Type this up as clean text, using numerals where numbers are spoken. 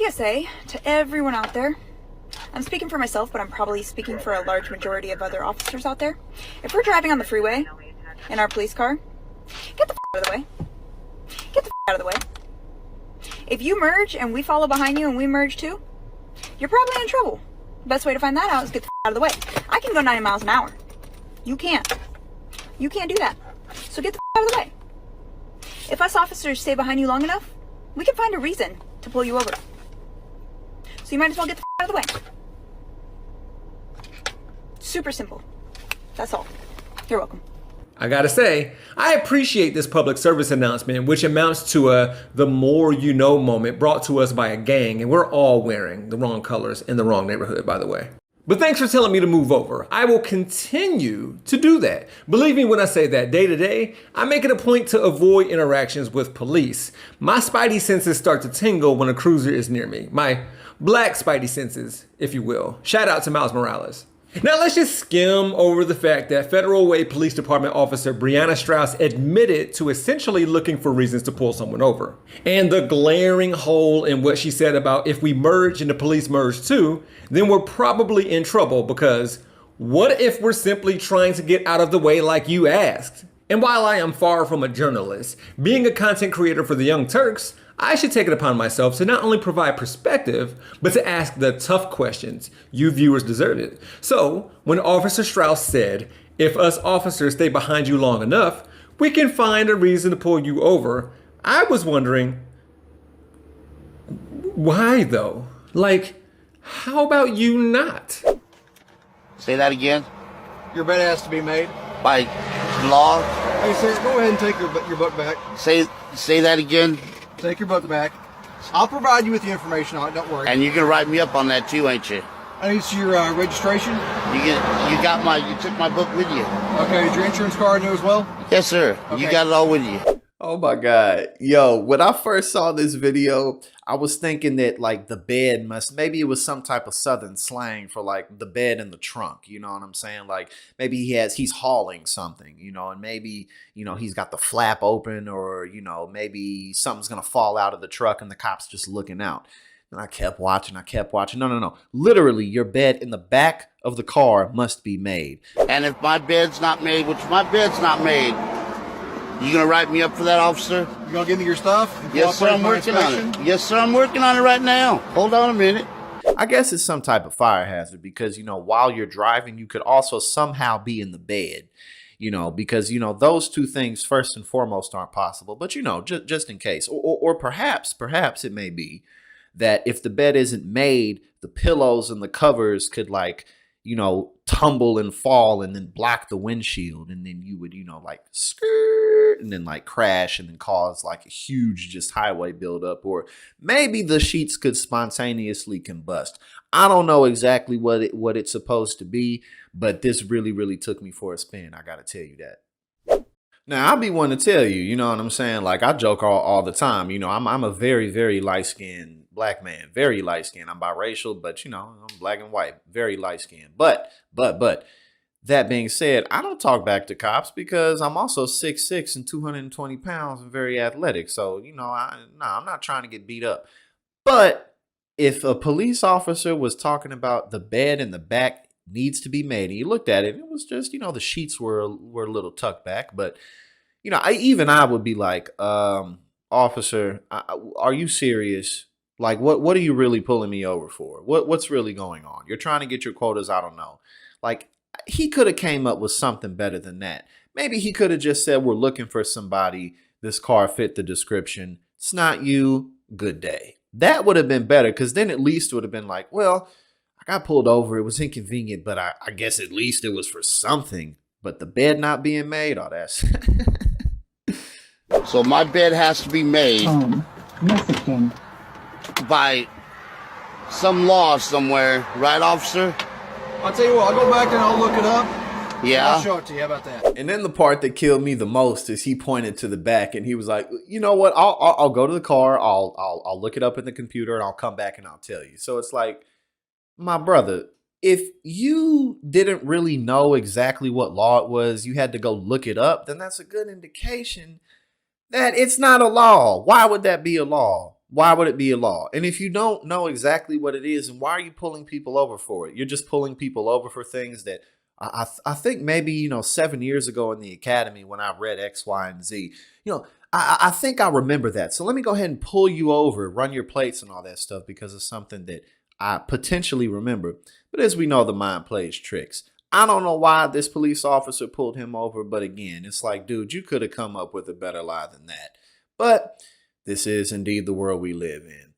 PSA to everyone out there. I'm speaking for myself, but I'm probably speaking for a large majority of other officers out there. If we're driving on the freeway in our police car, get the out of the way. Get the out of the way. If you merge and we follow behind you and we merge too, you're probably in trouble. The best way to find that out is get the out of the way. I can go 90 miles an hour. You can't. You can't do that. So get the out of the way. If us officers stay behind you long enough, we can find a reason to pull you over. So you might as well get the out of the way. Super simple. That's all. You're welcome. I gotta say, I appreciate this public service announcement, which amounts to a the more you know moment brought to us by a gang, and we're all wearing the wrong colors in the wrong neighborhood, by the way. But thanks for telling me to move over. I will continue to do that. Believe me when I say that day to day, I make it a point to avoid interactions with police. My spidey senses start to tingle when a cruiser is near me. My black spidey senses, if you will. Shout out to Miles Morales. Now let's just skim over the fact that Federal Way Police Department officer Brianna Strauss admitted to essentially looking for reasons to pull someone over. And the glaring hole in what she said about if we merge and the police merge too, then we're probably in trouble, because what if we're simply trying to get out of the way like you asked? And while I am far from a journalist, being a content creator for the Young Turks, I should take it upon myself to not only provide perspective, but to ask the tough questions. You viewers deserve it. So when Officer Strauss said, if us officers stay behind you long enough, we can find a reason to pull you over, I was wondering, why though? Like, how about you not? Say that again. Your bed has to be made. By law. Hey, sir, go ahead and take your book back. Say that again. Take your book back. I'll provide you with the information on it. Don't worry. And you're gonna write me up on that too, ain't you? I need your registration. You took my book with you. Okay, is your insurance card new as well? Yes, sir. Okay. You got it all with you. Oh my God. Yo, when I first saw this video, I was thinking that like the bed maybe it was some type of Southern slang for like the bed in the trunk. You know what I'm saying? Like maybe he's hauling something, and maybe, he's got the flap open, or, maybe something's going to fall out of the truck and the cop's just looking out. And I kept watching. No. Literally, your bed in the back of the car must be made. And if my bed's not made, which my bed's not made, you gonna write me up for that, officer? You gonna give me your stuff? Yes, sir, I'm working on it. Yes, sir, I'm working on it right now. Hold on a minute. I guess it's some type of fire hazard because, while you're driving, you could also somehow be in the bed, because, those two things first and foremost aren't possible. But, just in case, or perhaps it may be that if the bed isn't made, the pillows and the covers could tumble and fall and then block the windshield, and then you would, like skirt and then like crash and then cause like a huge just highway buildup, or maybe the sheets could spontaneously combust. I don't know exactly what it's supposed to be, but this really took me for a spin. I gotta tell you that. Now, I'll be one to tell you, you know what I'm saying? Like, I joke all the time. I'm a very light-skinned black man. Very light-skinned. I'm biracial, but, I'm black and white. Very light-skinned. But, that being said, I don't talk back to cops because I'm also 6'6" and 220 pounds and very athletic. So, I'm not trying to get beat up. But if a police officer was talking about the bed in the back needs to be made, and you looked at it, it was just, the sheets were a little tucked back, but I would be like, officer, are you serious? Like, what are you really pulling me over for? What's really going on? You're trying to get your quotas. I don't know. Like, he could have came up with something better than that. Maybe he could have just said, we're looking for somebody. This car fit the description. It's not you. Good day. That would have been better, because then at least it would have been like, well, I got pulled over. It was inconvenient, but I guess at least it was for something. But the bed not being made, that's... So my bed has to be made Messaging. by some law somewhere, right, officer? I'll tell you what, I'll go back and I'll look it up. Yeah. I'll show it to you. How about that? And then the part that killed me the most is he pointed to the back and he was like, you know what? I'll go to the car. I'll look it up in the computer and I'll come back and I'll tell you. So it's like, my brother, if you didn't really know exactly what law it was, you had to go look it up, then that's a good indication that it's not a law. Why would that be a law? why would it be a law? And if you don't know exactly what it is, and why are you pulling people over for it? You're just pulling people over for things that I think maybe, 7 years ago in the academy when I read X, Y, and Z, I think I remember that. So let me go ahead and pull you over, run your plates and all that stuff because it's something that I potentially remember. But as we know, the mind plays tricks. I don't know why this police officer pulled him over, but again, it's like, dude, you could have come up with a better lie than that. But this is indeed the world we live in.